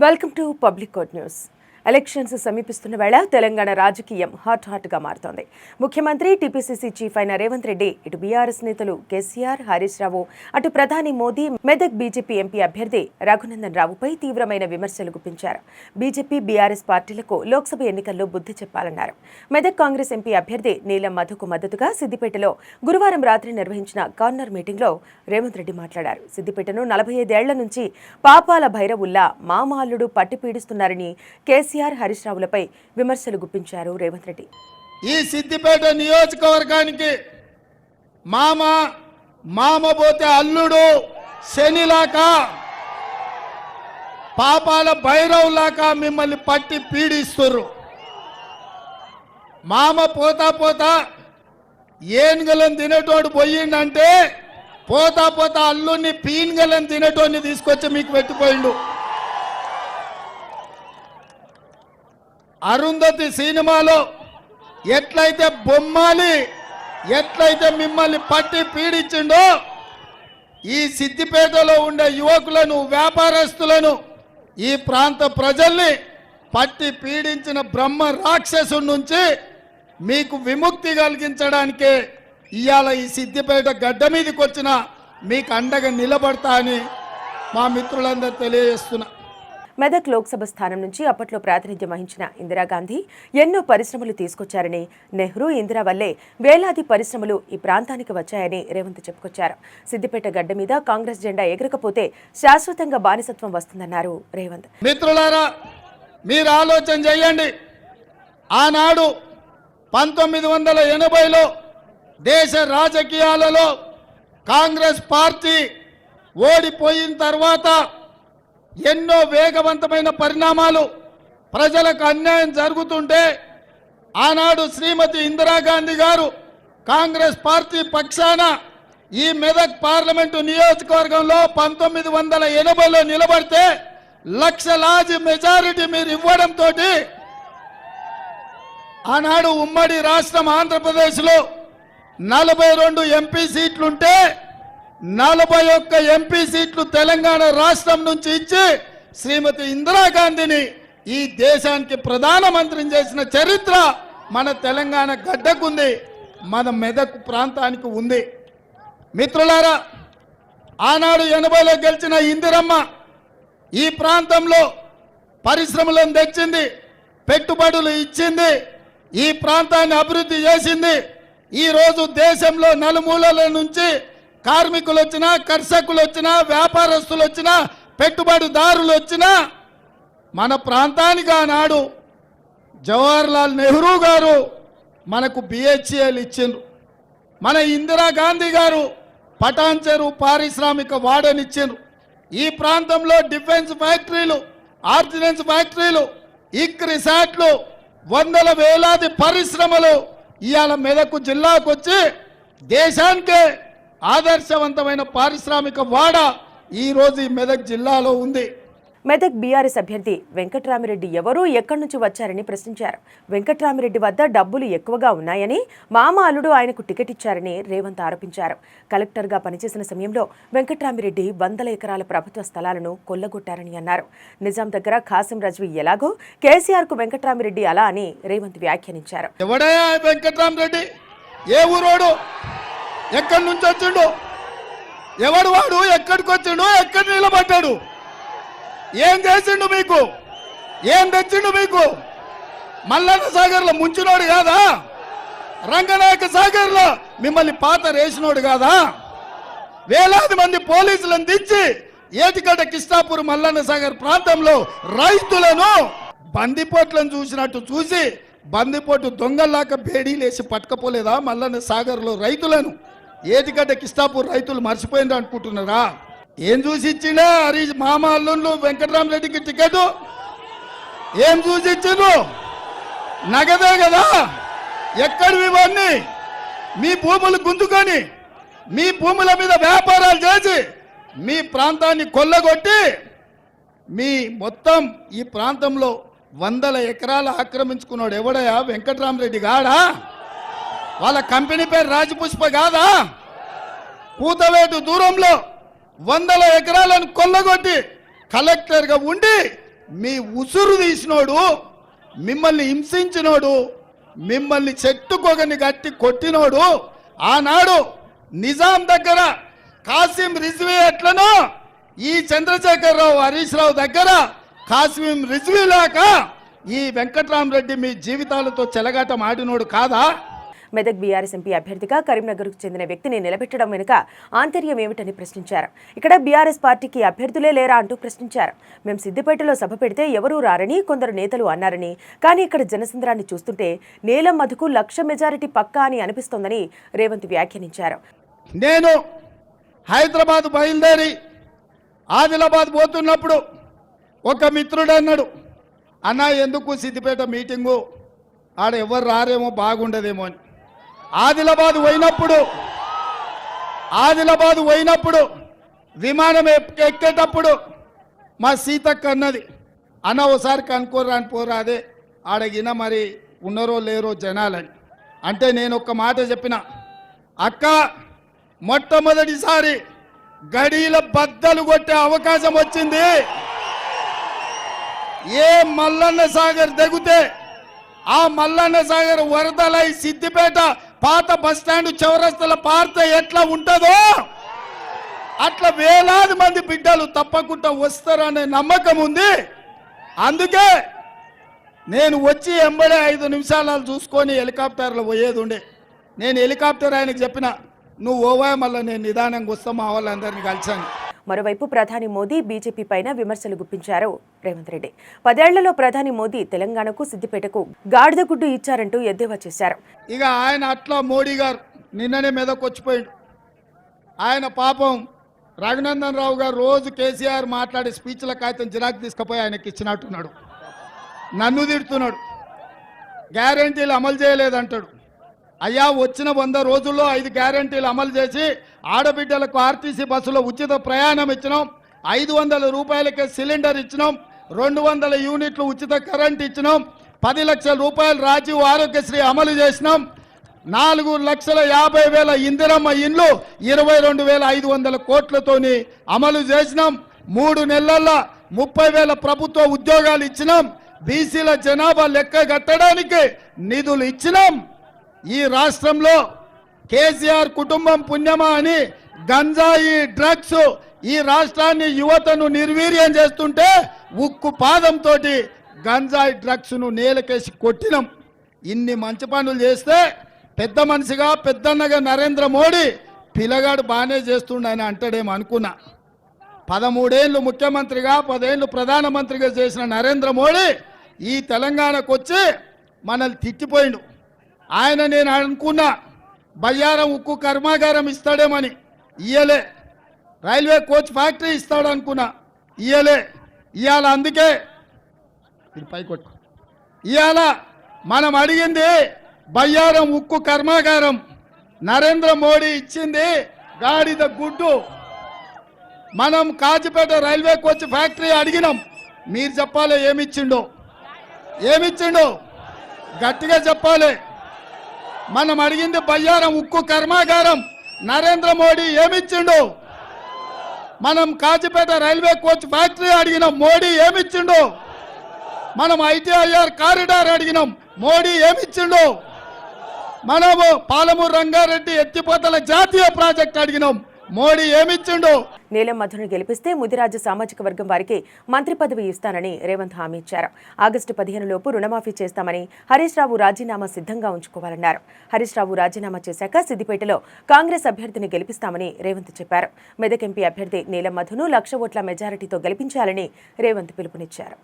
Welcome to public court news. Elections సమీపిస్తున్న వేళ తెలంగాణ రాజకీయం హాట్గా మారుతోంది. ముఖ్యమంత్రి టీపీసీసీ చీఫ్ అయిన రేవంత్ రెడ్డి ఇటు బీఆర్ఎస్ నేతలు కేసీఆర్, హరీష్ రావు, అటు ప్రధాని మోదీ, మెదక్ బీజేపీ ఎంపీ అభ్యర్థి రఘునందన్ రావుపై తీవ్రమైన విమర్శలు గుప్పించారు. బీజేపీ, బీఆర్ఎస్ పార్టీలకు లోక్సభ ఎన్నికల్లో బుద్ధి చెప్పాలన్నారు. మెదక్ కాంగ్రెస్ ఎంపీ అభ్యర్థి నీలం మధుకు మద్దతుగా సిద్దిపేటలో గురువారం రాత్రి నిర్వహించిన కార్నర్ మీటింగ్లో రేవంత్ రెడ్డి మాట్లాడారు. సిద్దిపేటను 45 ఏళ్ల నుంచి పాపాల భైరవుల్లా మామాల్లుడు పట్టి పీడిస్తున్నారని కేసీఆర్, హరీష్ రావులపై విమర్శలు గుప్పించారు రేవంత్ రెడ్డి. ఈ సిద్దిపేట నియోజకవర్గానికి మామ పోతే అల్లుడు శనిలాక పాపాల భైరవులాక మిమ్మల్ని పట్టి పీడిస్తుర్రు. మామ పోతా ఏనుగలను తినేటోడు పోయిండంటే పోతా అల్లుడిని పీనుగలను తినేటోడిని తీసుకొచ్చి మీకు పెట్టిపోయిండు. అరుంధతి సినిమాలో ఎట్లయితే బొమ్మాలి ఎట్లయితే మిమ్మల్ని పట్టి పీడించిండో ఈ సిద్దిపేటలో ఉండే యువకులను, వ్యాపారస్తులను, ఈ ప్రాంత ప్రజల్ని పట్టి పీడించిన బ్రహ్మ రాక్షసుడి నుంచి మీకు విముక్తి కలిగించడానికే ఇవాళ ఈ సిద్దిపేట గడ్డ మీదకి వచ్చిన మీకు అండగా నిలబడతా అని మా మిత్రులందరూ తెలియజేస్తున్నా. మెదక్ లోక్సభ స్థానం నుంచి అప్పట్లో ప్రాతినిధ్యం వహించిన ఇందిరాగాంధీ ఎన్నో పరిశ్రమలు తీసుకొచ్చారని, నెహ్రూ, ఇందిరా వల్లే వేలాది పరిశ్రమలు ఈ ప్రాంతానికి వచ్చాయని రేవంత్ చెప్పుకొచ్చారు. సిద్దిపేట గడ్డ మీద కాంగ్రెస్ జెండా ఎగరకపోతే శాశ్వతంగా బానిసత్వం వస్తుందన్నారు రేవంత్. మిత్రులారా, మీరు ఆలోచన చేయండి. ఆనాడు 1980లో దేశ రాజకీయాలలో కాంగ్రెస్ పార్టీ ఓడిపోయిన తర్వాత ఎన్నో వేగవంతమైన పరిణామాలు, ప్రజలకు అన్యాయం జరుగుతుంటే ఆనాడు శ్రీమతి ఇందిరాగాంధీ గారు కాంగ్రెస్ పార్టీ పక్షాన ఈ మెదక్ పార్లమెంటు నియోజకవర్గంలో 1980లో నిలబడితే లక్షలాది మెజారిటీ మీరు ఇవ్వడంతో ఆనాడు ఉమ్మడి రాష్ట్రం ఆంధ్రప్రదేశ్లో 42 ఎంపీ సీట్లుంటే 41 ఎంపీ సీట్లు తెలంగాణ రాష్ట్రం నుంచి ఇచ్చి శ్రీమతి ఇందిరాగాంధీని ఈ దేశానికి ప్రధానమంత్రిని చేసిన చరిత్ర మన తెలంగాణ గడ్డకుంది, మన మెదక్ ప్రాంతానికి ఉంది. మిత్రులారా, ఆనాడు 80లో గెలిచిన ఇందిరమ్మ ఈ ప్రాంతంలో పరిశ్రమలను తెచ్చింది, పెట్టుబడులు ఇచ్చింది, ఈ ప్రాంతాన్ని అభివృద్ధి చేసింది. ఈరోజు దేశంలో నలుమూలల నుంచి కార్మికులు వచ్చినా, కర్షకులు వచ్చినా, వ్యాపారస్తులు వచ్చినా, పెట్టుబడిదారులు వచ్చినా మన ప్రాంతానికి ఆనాడు జవహర్లాల్ నెహ్రూ గారు మనకు బిహెచ్ఎల్ ఇచ్చిండ్రు. మన ఇందిరాగాంధీ గారు పటాన్చెరు పారిశ్రామిక వాడనిచ్చిండ్రు. ఈ ప్రాంతంలో డిఫెన్స్ ఫ్యాక్టరీలు, ఆర్డినెన్స్ ఫ్యాక్టరీలు, ఇక్ రిసార్ట్లు, వందల వేలాది పరిశ్రమలు ఇవాళ మెదక్ జిల్లాకు వచ్చి దేశానికే ఆదర్శవంతమైన పారిశ్రామిక వాడ ఈరోజు ఈ మెదక్ జిల్లాలో ఉంది. మెదక్ బీఆర్ఎస్ అభ్యర్థి వెంకట్రామిరెడ్డి ఎవరూ ఎక్కడి నుంచి వచ్చారని ప్రశ్నించారు. వెంకట్రామిరెడ్డి వద్ద డబ్బులు ఎక్కువగా ఉన్నాయని, మామ అల్లుడు ఆయనకు టికెట్ ఇచ్చారని రేవంత్ ఆరోపించారు. కలెక్టర్గా పనిచేసిన సమయంలో వెంకట్రామిరెడ్డి 100 ఎకరాల ప్రభుత్వ స్థలాలను కొల్లగొట్టారని అన్నారు. నిజాం దగ్గర ఖాసిం రజ్వీ ఎలాగో కేసీఆర్కు వెంకట్రామిరెడ్డి అలా అని రేవంత్ వ్యాఖ్యానించారు. ఎవడయ్యా వెంకట్రామిరెడ్డి? ఏ ఊరోడు? ఎక్కడి నుంచి వచ్చిండు? ఎవడు వాడు? ఎక్కడికి వచ్చిండు? ఎక్కడ నిలబడ్డాడు? ఏం చేసిండు మీకు? ఏం తెచ్చిండు మీకు? మల్లన్న సాగర్లో ముంచినోడు కాదా? రంగనాయక సాగర్లో మిమ్మల్ని పాత రేసినోడు కాదా? వేలాది మంది పోలీసులను తెచ్చి ఏటిగడ్డ, కిష్టాపూర్, మల్లన్న సాగర్ ప్రాంతంలో రైతులను బందిపోట్లను చూసినట్టు చూసి బందిపోటు దొంగల్లాక బేడీలేసి పట్టుకపోలేదా మల్లన్న సాగర్లో రైతులను? ఏటిగడ్డ, కిష్టాపూర్ రైతులు మర్చిపోయింది అనుకుంటున్నారా? ఏం చూసి ఇచ్చిండే హరీష్ మామ అల్లుళ్ళు వెంకట్రామరెడ్డికి టికెట్? ఏం చూసి ఇచ్చిండ్రు? నగదే కదా. ఎక్కడివి ఇవన్నీ? మీ భూములు గుంజుకొని మీ భూముల మీద వ్యాపారాలు చేసి మీ ప్రాంతాన్ని కొల్లగొట్టి మీ మొత్తం ఈ ప్రాంతంలో 100 ఎకరాలు ఆక్రమించుకున్నాడు ఎవడయా? వెంకట్రామరెడ్డి గాడా? వాళ్ళ కంపెనీ పేరు రాజపుష్ప కాదా? కూతవేటు దూరంలో 100 ఎకరాలను కొల్లగొట్టి కలెక్టర్గా ఉండి మీ ఉసురు తీసినోడు, మిమ్మల్ని హింసించినోడు, మిమ్మల్ని చెట్టుకొగని గట్టి కొట్టినోడు, ఆనాడు నిజాం దగ్గర కాసిం రిజ్వీ ఎట్లనో ఈ చంద్రశేఖరరావు హరీష్ రావు దగ్గర కాసిం రిజ్వీ లేక ఈ వెంకట్రామరెడ్డి మీ జీవితాలతో చెలగాటం ఆడినోడు కాదా? మెదక్ బీఆర్ఎస్ ఎంపీ అభ్యర్థిగా కరీంనగర్కు చెందిన వ్యక్తిని నిలబెట్టడం వెనుక ఆంతర్యం ఏమిటని ప్రశ్నించారు. ఇక్కడ బీఆర్ఎస్ పార్టీకి అభ్యర్థులే లేరా అంటూ ప్రశ్నించారు. మేము సిద్దిపేటలో సభ పెడితే ఎవరూ రారని కొందరు నేతలు అన్నారని, కానీ ఇక్కడ జనసంద్రాన్ని చూస్తుంటే నీలం మధుకు 1,00,000 మెజారిటీ పక్కా అని అనిపిస్తోందని రేవంత్ వ్యాఖ్యానించారు. నేను హైదరాబాద్ బయలుదేరి ఆదిలాబాద్ పోతున్నప్పుడు ఒక మిత్రుడు అన్నాడు, అన్న ఎందుకు సిద్దిపేట మీటింగు, ఆడ ఎవరు రారేమో బాగుండదేమో అని. ఆదిలాబాద్ పోయినప్పుడు విమానం ఎక్కేటప్పుడు మా సీతక్క అన్నది, అన్న ఓసారి కనుక్కోరా అని పోరాదే ఆడగిన మరి ఉన్నారో లేరో జనాలని. అంటే నేను ఒక్క మాట చెప్పిన, అక్క మొట్టమొదటిసారి గడీల బద్దలు కొట్టే అవకాశం వచ్చింది. ఏ మల్లన్న సాగర్ దిగితే ఆ మల్లన్న సాగర్ వరదలై సిద్దిపేట పాత బస్టాండ్ చౌరస్తల పార్త ఎట్లా ఉంటుందో అట్లా వేలాది మంది బిడ్డలు తప్పకుండా వస్తారనే నమ్మకం ఉంది. అందుకే నేను వచ్చి ఎంబడే 5 నిమిషాలు చూసుకొని హెలికాప్టర్లో పోయేది ఉండే. నేను హెలికాప్టర్ ఆయనకు చెప్పిన, నువ్వు ఓవా మళ్ళీ నేను నిదానంగా వస్తాం మా వాళ్ళందరినీ కలిసాను. మరోవైపు ప్రధాని మోదీ బీజేపీ పైన విమర్శలు గుప్పించారు రేవంత్ రెడ్డి. 10 ఏళ్లలో ప్రధాని మోదీ తెలంగాణకు సిద్దిపేటకు గాడిద గుడ్డు ఇచ్చారంటూ ఎద్దేవా చేశారు. ఇక ఆయన అట్లా మోడీ గారు నిన్ననే మీదకు వచ్చిపోయాడు. ఆయన పాపం రఘునందన్ రావు గారు రోజు కేసీఆర్ మాట్లాడే స్పీచ్ల కాగితం జిరాక్ తీసుకుపోయి ఆయనకి ఇచ్చినట్టున్నాడు. నన్ను తిడుతున్నాడు, గ్యారంటీలు అమలు చేయలేదంటాడు. అయ్యా వచ్చిన 100 రోజుల్లో 5 గ్యారంటీలు అమలు చేసి ఆడబిడ్డలకు ఆర్టీసీ బస్సులో ఉచిత ప్రయాణం ఇచ్చినాం, 500 రూపాయలకే సిలిండర్ ఇచ్చినాం, 200 యూనిట్లు ఉచిత కరెంట్ ఇచ్చినాం, 10 లక్షల రూపాయలు రాజీవ్ ఆరోగ్యశ్రీ అమలు చేసినాం, 4,50,000 ఇందిరమ్మ ఇండ్లు 22,500 కోట్లతోని అమలు చేసినాం, 3 నెలల్లో 30,000 ప్రభుత్వ ఉద్యోగాలు ఇచ్చినాం, బీసీల జనాభా లెక్క కట్టడానికి నిధులు ఇచ్చినాం. ఈ రాష్ట్రంలో కేసీఆర్ కుటుంబం పుణ్యమా అని గంజాయి డ్రగ్స్ ఈ రాష్ట్రాన్ని యువతను నిర్వీర్యం చేస్తుంటే ఉక్కు పాదంతో గంజాయి డ్రగ్స్ ను నేలకేసి కొట్టినాం. ఇన్ని మంచి పనులు చేస్తే పెద్ద మనిషిగా పెద్దన్నగా నరేంద్ర మోడీ పిల్లగాడు బాగానే చేస్తుండని అంటాడేమో అనుకున్నా. 13 ఏళ్ళు ముఖ్యమంత్రిగా 10 ఏళ్ళు ప్రధానమంత్రిగా చేసిన నరేంద్ర మోడీ ఈ తెలంగాణకు వచ్చి మనల్ని తిట్టిపోయిండు. ఆయన నేను అనుకున్నా బయ్యారం ఉక్కు కర్మాగారం ఇస్తాడేమని, ఇయ్యలే. రైల్వే కోచ్ ఫ్యాక్టరీ ఇస్తాడు అనుకున్నా, ఇయ్యలే. ఇవాళ అందుకే పైకొట్టు ఇవాళ మనం అడిగింది బయ్యారం ఉక్కు కర్మాగారం, నరేంద్ర మోడీ ఇచ్చింది గాడిద గుడ్డు. మనం కాచిపేట రైల్వే కోచ్ ఫ్యాక్టరీ అడిగినాం, మీరు చెప్పాలి ఏమిచ్చిండో గట్టిగా చెప్పాలి. మనం అడిగింది బయ్యారం ఉక్కు కర్మాగారం, నరేంద్ర మోడీ ఏమిచ్చిండు? మనం కాచిపేట రైల్వే కోచ్ ఫ్యాక్టరీ అడిగినాం, మోడీ ఏమిచ్చిండు? మనం ఐటీఐఆర్ కారిడార్ అడిగినాం, మోడీ ఏమిచ్చిండు? మనము పాలమూరు రంగారెడ్డి ఎత్తిపోతల జాతీయ ప్రాజెక్ట్ అడిగినాం, మోడీ ఏమిచ్చిండు? నీలం మధును గెలిపిస్తే ముదిరాజు సామాజిక వర్గం వారికి మంత్రి పదవి ఇస్తానని రేవంత్ హామీ ఇచ్చారు. ఆగస్టు 15 లోపు రుణమాఫీ చేస్తామని, హరీష్ రావు రాజీనామా సిద్ధంగా ఉంచుకోవాలన్నారు. హరీష్ రావు రాజీనామా చేశాక సిద్దిపేటలో కాంగ్రెస్ అభ్యర్థిని గెలిపిస్తామని రేవంత్ చెప్పారు. మెదక్ ఎంపీ అభ్యర్థి నీలం మధును 1,00,000 ఓట్ల మెజారిటీతో గెలిపించాలని రేవంత్ పిలుపునిచ్చారు.